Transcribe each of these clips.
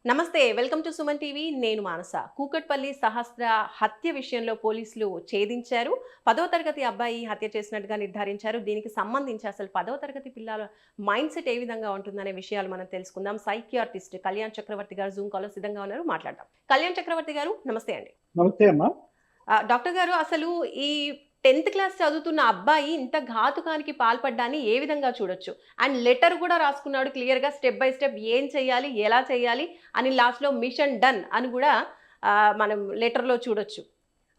నమస్తే. Welcome to Suman TV. నేను మానస. కూకట్పల్లి సహస్ర హత్య విషయంలో పోలీసులు ఛేదించారు. 10వ తరగతి అబ్బాయి హత్య చేసినట్టుగా నిర్ధారించారు. దీనికి సంబంధించి అసలు 10వ తరగతి పిల్లల మైండ్ సెట్ ఏ విధంగా ఉంటుందనే విషయాలు మనం తెలుసుకుందాం. సైకియాట్రిస్ట్ కళ్యాణ్ చక్రవర్తి గారు జూమ్ కాల్లో సిద్ధంగా ఉన్నారు. మాట్లాడదాం. కళ్యాణ్ చక్రవర్తి గారు నమస్తే అండి. నమస్తే అమ్మా. డాక్టర్ గారు, అసలు ఈ 10th క్లాస్ చదువుతున్న అబ్బాయి ఇంత ఘాతుకానికి పాల్పడ్డాన్ని ఏ విధంగా చూడొచ్చు? అండ్ లెటర్ కూడా రాసుకున్నాడు క్లియర్‌గా, స్టెప్ బై స్టెప్ ఏం చేయాలి, ఎలా చేయాలి అని లాస్ట్‌లో మిషన్ డన్ అని కూడా మనం లెటర్‌లో చూడొచ్చు.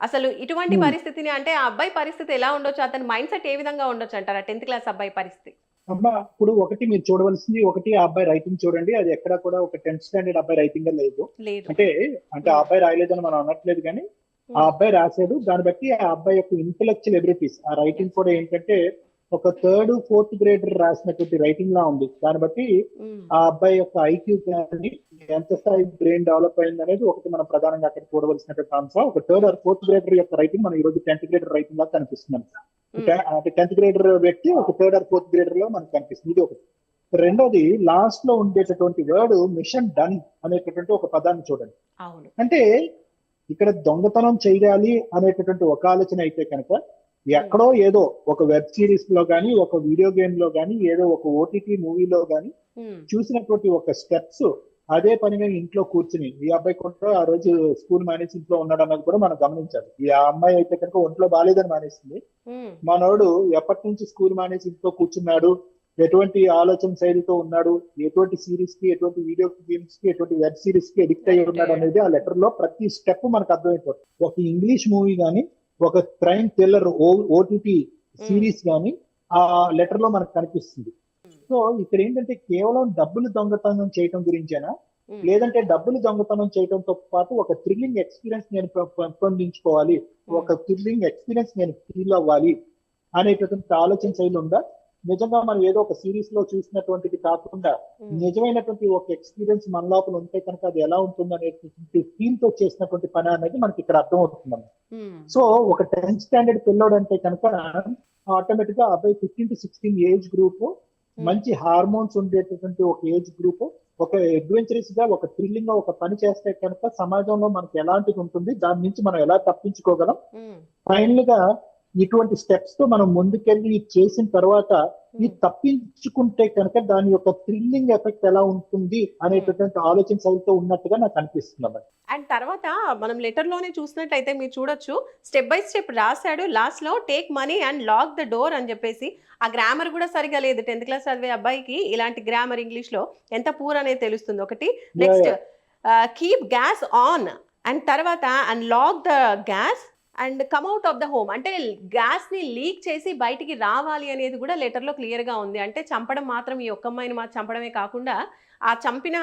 అసలు ఇటువంటి హ్మ్. పరిస్థితిని, అంటే ఆ అబ్బాయి పరిస్థితి ఎలా ఉండొచ్చు? అతని మైండ్ సెట్ ఏ విధంగా ఉండొచ్చు అంటారా 10th క్లాస్ అబ్బాయి పరిస్థితి? అమ్మా, ఇప్పుడు ఒకటి మీరు చూడవలసింది, ఒకటి ఆ అబ్బాయి రైటింగ్ చూడండి. అది ఎక్కడ కూడా ఒక 10th స్టాండర్డ్ అబ్బాయి రైటింగ్ లేదు. లేదు. అంటే అంటే ఆ హ్మ్. అబ్బాయి రాయలేదని మనం అనట్లేదు కానీ, ఆ హ్మ్. అబ్బాయి రాసాడు. దాన్ని బట్టి ఆ అబ్బాయి యొక్క ఇంటెలెక్చువల్ ఎబిలిటీస్, ఆ రైటింగ్ యెస్. కూడా ఏంటంటే ఒక థర్డ్, ఫోర్త్ గ్రేడర్ రాసినటువంటి రైటింగ్ లా ఉంది. దాన్ని బట్టి హ్మ్. ఆ అబ్బాయి యొక్క ఐక్యూ కానీ ఎంత స్థాయి బ్రెయిన్ డెవలప్ అయింది అనేది ఒకటి మనం ప్రధానంగా అక్కడ చూడవలసినటువంటి అంశం. ఒక థర్డ్ ఆర్ ఫోర్త్ గ్రేడర్ యొక్క రైటింగ్ మనం ఈ రోజు 10th గ్రేడర్ రైటింగ్ లాగా కనిపిస్తుంది. హ్మ్. అంటే 10th గ్రేడర్ వ్యక్తి ఒక థర్డ్ ఆర్ ఫోర్త్ గ్రేడర్ లో మనకు కనిపిస్తుంది. ఇది ఒకటి. రెండోది, లాస్ట్ లో ఉండేటటువంటి వర్డ్ మిషన్ డన్ అనేటటువంటి ఒక పదాన్ని చూడండి. అవును. అంటే ఇక్కడ దొంగతనం చేయాలి అనేటటువంటి ఒక ఆలోచన అయితే కనుక, హ్మ్. ఎక్కడో ఏదో ఒక వెబ్ సిరీస్ లో గానీ, ఒక వీడియో గేమ్ లో గానీ, ఏదో ఒక ఓటీటీ మూవీలో గానీ హ్మ్. చూసినటువంటి ఒక స్టెప్స్ అదే పనిగా ఇంట్లో కూర్చుని, ఈ అబ్బాయి కూడా ఆ రోజు స్కూల్ మానేసి ఇంట్లో ఉన్నాడు అన్నది కూడా మనం గమనించాలి. ఈ ఆ అమ్మాయి అయితే కనుక ఒంట్లో బాగాలేదని మానేసింది. హ్మ్. మనోడు ఎప్పటి నుంచి స్కూల్ మానేసి ఇంట్లో కూర్చున్నాడు, ఎటువంటి ఆలోచన శైలితో ఉన్నాడు, ఎటువంటి సిరీస్ కి, ఎటువంటి వీడియో గేమ్స్ కి, ఎటువంటి వెబ్ సిరీస్ కి ఎడిక్ట్ అయ్యి ఉన్నాడు అనేది ఆ లెటర్ లో ప్రతి స్టెప్ మనకు అర్థమైపోతుంది. ఒక ఇంగ్లీష్ మూవీ గానీ, ఒక క్రైమ్ థ్రిల్లర్ ఓటీటీ హ్మ్. సిరీస్ గానీ ఆ లెటర్ లో మనకు కనిపిస్తుంది. సో ఇక్కడ ఏంటంటే కేవలం డబ్బులు దొంగతనం చేయటం గురించేనా, హ్మ్. లేదంటే డబ్బులు దొంగతనం చేయడంతో పాటు ఒక థ్రిల్లింగ్ ఎక్స్పీరియన్స్ నేను పెంపొందించుకోవాలి, హ్మ్. ఒక థ్రిల్లింగ్ ఎక్స్పీరియన్స్ నేను ఫీల్ అవ్వాలి అనేటటువంటి ఆలోచన శైలి ఉందా? నిజంగా మనం ఏదో ఒక సిరీస్ లో చూసినటువంటిది కాకుండా హ్మ్. నిజమైనటువంటి ఒక ఎక్స్పీరియన్స్ మన లోపల ఉంటే కనుక అది ఎలా ఉంటుంది అనేటువంటి ఫీల్ తో చేసినటువంటి పని అనేది మనకి ఇక్కడ అర్థమవుతుంది. హ్మ్. సో ఒక 10th స్టాండర్డ్ పిల్లోడు అంటే కనుక ఆటోమేటిక్ గా అబ్బాయి 15 to 16 ఏజ్ గ్రూప్, హ్మ్. మంచి హార్మోన్స్ ఉండేటటువంటి ఒక ఏజ్ గ్రూప్, ఒక అడ్వెంచరస్ గా ఒక థ్రిల్లింగ్ గా ఒక పని చేస్తే కనుక సమాజంలో మనకి ఎలాంటిది ఉంటుంది, దాని నుంచి మనం ఎలా తప్పించుకోగలం, హ్మ్. ఫైనల్ గా ఇటువంటి స్టెప్స్ తో మనం ముందుకెళ్ళి చేసిన తర్వాత ఈ హ్మ్. తప్పించుకుంటే కనుక దాని యొక్క థ్రిల్లింగ్ ఎఫెక్ట్ ఎలా ఉంటుంది హ్మ్. అనేటటువంటి ఆలోచన శైలితో ఉన్నట్టుగా నాకు అనిపిస్తుంది. అండ్ తర్వాత మనం లెటర్‌లోనే చూసినట్టయితే మీరు చూడొచ్చు. స్టెప్ బై స్టెప్ రాసాడు. లాస్ట్‌లో take money and lock the door అని చెప్పేసి, ఆ గ్రామర్ కూడా సరిగ్గా లేదు. 10th క్లాస్ చదివే అబ్బాయికి ఇలాంటి గ్రామర్ ఇంగ్లీష్‌లో ఎంత పూర్ అనేది తెలుస్తుంది ఒకటి. Yeah next yeah keep gas on and తర్వాత and lock the gas and come out of the home, అంటే గ్యాస్‌ని లీక్ చేసి బయటికి రావాలి అనేది కూడా లెటర్‌లో క్లియర్‌గా ఉంది. అంటే చంపడం మాత్రం ఈ ఒక్క అమ్మాయిని చంపడమే కాకుండా, ఆ చంపిన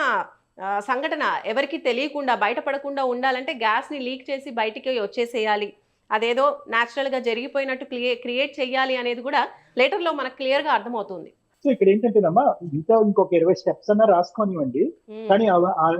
సంఘటన ఎవరికీ తెలియకుండా, బయటపడకుండా ఉండాలంటే గ్యాస్‌ని లీక్ చేసి బయటికి వచ్చేసేయాలి. అదేదో నేచురల్‌గా జరిగిపోయినట్టు క్రియేట్ చేయాలి అనేది కూడా లెటర్‌లో మనకు క్లియర్‌గా అర్థమవుతుంది. సో ఇక్కడ ఏంటంటేనమ్మా, ఇంకా ఇంకొక 20 స్టెప్స్ అన్నా రాసుకోనివ్వండి. హ్మ్. కానీ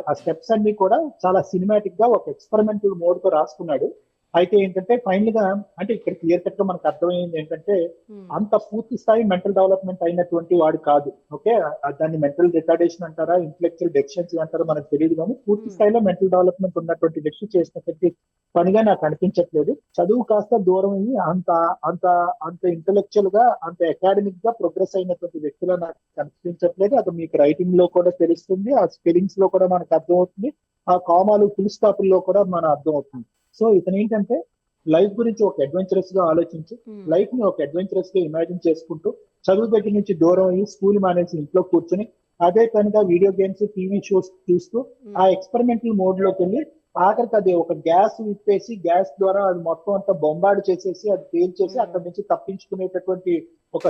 ఆ స్టెప్స్ అన్ని కూడా చాలా సినిమాటిక్ గా ఒక ఎక్స్పెరిమెంటల్ మోడ్ తో రాసుకున్నాడు. అయితే ఏంటంటే ఫైనల్ గా, అంటే ఇక్కడ క్లియర్ కట్ గా మనకు అర్థమైంది ఏంటంటే, హ్మ్. అంత పూర్తి స్థాయి మెంటల్ డెవలప్మెంట్ అయినటువంటి వాడు కాదు. ఓకే, దాన్ని మెంటల్ రిటార్డేషన్ అంటారా, ఇంటెలెక్చువల్ డెఫిషియన్సీ అంటారా మనకు తెలియదు, కానీ పూర్తి హ్మ్. స్థాయిలో మెంటల్ డెవలప్మెంట్ ఉన్నటువంటి వ్యక్తి చేసినటువంటి పనిగా నాకు అనిపించట్లేదు. చదువు కాస్త దూరం అయ్యి అంత అంత అంత ఇంటెలెక్చువల్ గా, అంత అకాడమిక్ గా ప్రోగ్రెస్ అయినటువంటి వ్యక్తిలో నాకు కనిపించట్లేదు. అది మీకు రైటింగ్ లో కూడా తెలుస్తుంది, ఆ స్పెల్లింగ్స్ లో కూడా మనకు అర్థమవుతుంది, ఆ కామాలు ఫుల్ స్టాపుల్లో కూడా మన అర్థం అవుతుంది. సో ఇతను ఏంటంటే లైఫ్ గురించి ఒక అడ్వెంచరస్ గా ఆలోచించి, హ్మ్. లైఫ్ ని ఒక అడ్వెంచరస్ గా ఇమాజిన్ చేసుకుంటూ, చదువు దగ్గర నుంచి దూరం అయ్యి స్కూల్ మానేసి ఇంట్లో కూర్చొని అదే పనిగా వీడియో గేమ్స్, టీవీ షోస్ చూస్తూ ఆ హ్మ్. ఎక్స్పెరిమెంటల్ మోడ్ లోకి వెళ్ళి ఆఖరికి అది ఒక గ్యాస్ విప్పేసి, గ్యాస్ ద్వారా అది మొత్తం అంతా బొంబార్డ్ చేసేసి, అది పేల్చేసి హ్మ్. అక్కడి నుంచి తప్పించుకునేటటువంటి ఒక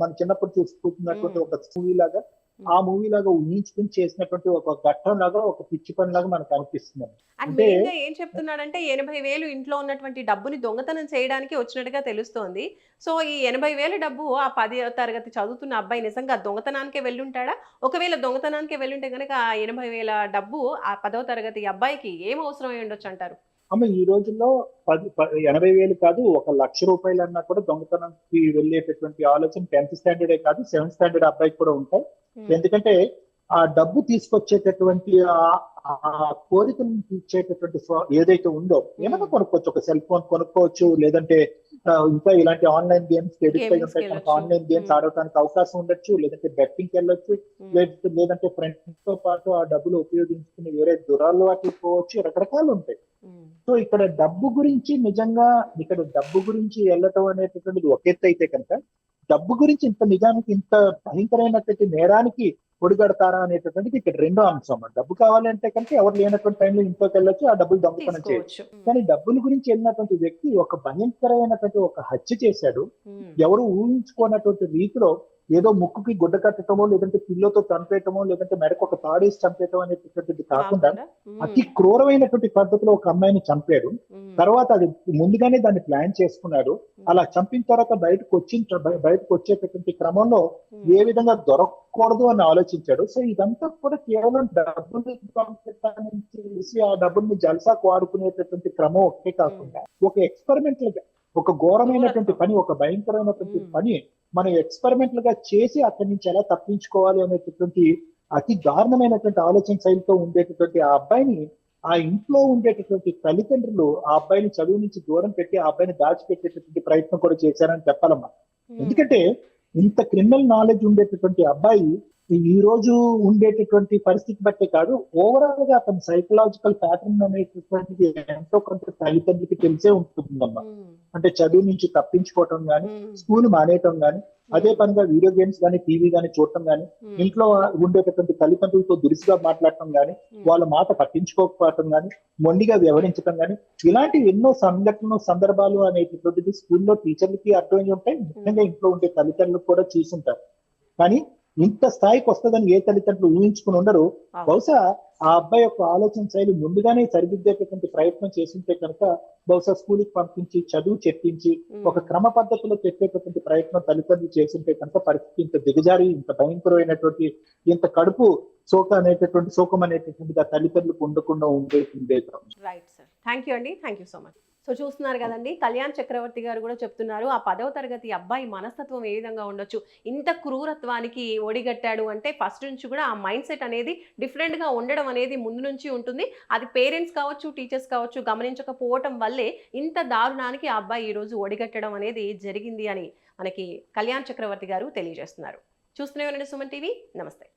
మన చిన్నప్పుడు చూసుకుంటున్నటువంటి హ్మ్. ఒక మూవీ లాగా, ఆ హ్మ్. మూవీ లాగా ఊహించుకుని చేసినటువంటి ఒక ఘట్టం లాగా, ఒక పిచ్చి పని లాగా మనకు అనిపిస్తుంది. అండ్ అంటే మెయిన్‌గా ఏం చెప్తున్నాడంటే 80,000 ఇంట్లో ఉన్నటువంటి డబ్బుని దొంగతనం చేయడానికి వచ్చినట్టుగా తెలుస్తోంది. సో, ఈ 80,000 డబ్బు ఆ 10వ తరగతి చదువుతున్న అబ్బాయి నిజంగా దొంగతనానికే వెళ్ళుంటాడా? ఒకవేళ దొంగతనానికే వెళ్ళుంటే గనక ఆ 80,000 డబ్బు ఆ 10వ తరగతి అబ్బాయికి ఏం అవసరం అయ్యుండొచ్చంటారు? అమ్మ, ఈ రోజుల్లో 80,000 కాదు, ₹1,00,000 అన్నా కూడా దొంగతనంకి వెళ్ళేటటువంటి ఆలోచన 10th స్టాండర్డే కాదు, 7th స్టాండర్డ్ అబ్బాయికి కూడా ఉంటాయి. హ్మ్. ఎందుకంటే ఆ డబ్బు తీసుకొచ్చేటటువంటి ఆ కోరికను తీర్చేటటువంటి ఏదైతే ఉందో ఏమైనా కొనుక్కోవచ్చు, ఒక సెల్ ఫోన్ కొనుక్కోవచ్చు, లేదంటే ఇంకా ఇలాంటి ఆన్లైన్ గేమ్స్ ఎడిక్ట్ అయి గేమింగ్స్కి ఉంటాయి కనుక వెళ్ళొచ్చు. ఆన్లైన్ గేమ్స్ ఆడటానికి అవకాశం ఉండొచ్చు, లేదంటే బెట్టింగ్కి వెళ్ళొచ్చు, లేదంటే ఫ్రెండ్స్ తో పాటు ఆ డబ్బులు ఉపయోగించుకుని వేరే దురలవాట్లు పోవచ్చు, రకరకాలు ఉంటాయి. సో ఇక్కడ డబ్బు గురించి నిజంగా ఇక్కడ డబ్బు గురించి వెళ్ళటం అనేటటువంటిది ఒక ఎత్తు అయితే కనుక, డబ్బు గురించి నిజానికి ఇంత భయంకరమైనటువంటి నేరానికి ఒడిగడతారా అనేటటువంటిది ఇక్కడ రెండో అంశం. డబ్బు కావాలంటే కనుక ఎవరు లేనటువంటి టైంలో ఇంట్లోకి వెళ్ళొచ్చు, ఆ డబ్బులు దొంగతనం చేయొచ్చు. తీసుకోవచ్చు. కానీ డబ్బుల గురించి వెళ్ళినటువంటి వ్యక్తి ఒక భయంకరమైనటువంటి ఒక హత్య చేశాడు. ఎవరు ఊహించుకున్నటువంటి రీతిలో ఏదో ముక్కుకి గుడ్డ కట్టడమో, లేదంటే పిల్లతో చంపేయటమో, లేదంటే మెడకు ఒక తాడేసి చంపేయటం అనేటటువంటిది కాకుండా అతి క్రూరమైనటువంటి పద్ధతిలో ఒక అమ్మాయిని చంపాడు. తర్వాత అది ముందుగానే దాన్ని ప్లాన్ చేసుకున్నాడు. అలా చంపిన తర్వాత బయటకు వచ్చేటటువంటి క్రమంలో ఏ విధంగా దొరకకూడదు అని ఆలోచించాడు. సో ఇదంతా కూడా కేవలం డబ్బులు పంపించడానికి చేసి ఆ డబ్బుల్ని జల్సాకు వాడుకునేటటువంటి క్రమం ఒకటే కాకుండా ఒక ఎక్స్పెరిమెంటల్ గా ఒక ఘోరమైనటువంటి పని, ఒక భయంకరమైనటువంటి పని మనం ఎక్స్పెరిమెంటల్ గా చేసి అక్కడి నుంచి ఎలా తప్పించుకోవాలి అనేటటువంటి అతి దారుణమైనటువంటి ఆలోచన శైలితో ఉండేటటువంటి ఆ అబ్బాయిని, ఆ ఇంట్లో ఉండేటటువంటి తల్లిదండ్రులు ఆ అబ్బాయిని చదువు నుంచి దూరం పెట్టి ఆ అబ్బాయిని దాచిపెట్టేటటువంటి ప్రయత్నం కూడా చేశారని చెప్పాలమ్మా. ఎందుకంటే ఇంత క్రిమినల్ నాలెడ్జ్ ఉండేటటువంటి అబ్బాయి ఈ రోజు ఉండేటటువంటి పరిస్థితి బట్టే కాదు, ఓవరాల్ గా అతని సైకలాజికల్ ప్యాటర్న్ అనేటటువంటిది ఎంతో కొంత తల్లిదండ్రులకి తెలిసే ఉంటుందమ్మా. అంటే చదువు నుంచి తప్పించుకోవటం కానీ, స్కూల్ మానేయటం కానీ, అదే పనిగా వీడియో గేమ్స్ కానీ, టీవీ కానీ చూడటం కానీ, ఇంట్లో ఉండేటటువంటి తల్లిదండ్రులతో దురుసుగా మాట్లాడటం కానీ, వాళ్ళ మాట పట్టించుకోకపోవటం కానీ, మొండిగా వ్యవహరించడం కానీ, ఇలాంటి ఎన్నో సందర్భాలు అనేటటువంటిది స్కూల్లో టీచర్లకి అర్థమై ఉంటాయి, ముఖ్యంగా ఇంట్లో ఉండే తల్లిదండ్రులకు కూడా చూసుంటారు. కానీ ఇంత స్థాయికి వస్తుందని ఏ తల్లిదండ్రులు ఊహించుకుని ఉండరు. బహుశా ఆ అబ్బాయి యొక్క ఆలోచన శైలి ముందుగానే సరిదిద్దేటటువంటి ప్రయత్నం చేసింటే కనుక బహుశా స్కూల్కి పంపించి చదువు చెప్పించి ఒక క్రమ పద్ధతిలో చెప్పేటటువంటి ప్రయత్నం తల్లిదండ్రులు చేసింటే కనుక పరిస్థితి ఇంత దిగజారి, ఇంత భయంకరమైనటువంటి, ఇంత కడుపు శోకం అనేటటువంటిది ఆ తల్లిదండ్రులకు ఉండకుండా ఉండేది. రైట్ సార్, థ్యాంక్ యూ అండి, thank you so much. So చూస్తున్నారు కదండి, కళ్యాణ్ చక్రవర్తి గారు కూడా చెప్తున్నారు ఆ 10వ తరగతి అబ్బాయి మనస్తత్వం ఏ విధంగా ఉండొచ్చు, ఇంత క్రూరత్వానికి ఒడిగట్టాడు అంటే ఫస్ట్ నుంచి కూడా ఆ మైండ్ సెట్ అనేది డిఫరెంట్గా ఉండడం అనేది ముందు నుంచి ఉంటుంది. అది పేరెంట్స్ కావచ్చు, టీచర్స్ కావచ్చు గమనించకపోవటం వల్లే ఇంత దారుణానికి ఆ అబ్బాయి ఈరోజు ఒడిగట్టడం అనేది జరిగింది అని మనకి కళ్యాణ్ చక్రవర్తి గారు తెలియజేస్తున్నారు. చూస్తూనే ఉండండి సుమన్ టీవీ. నమస్తే.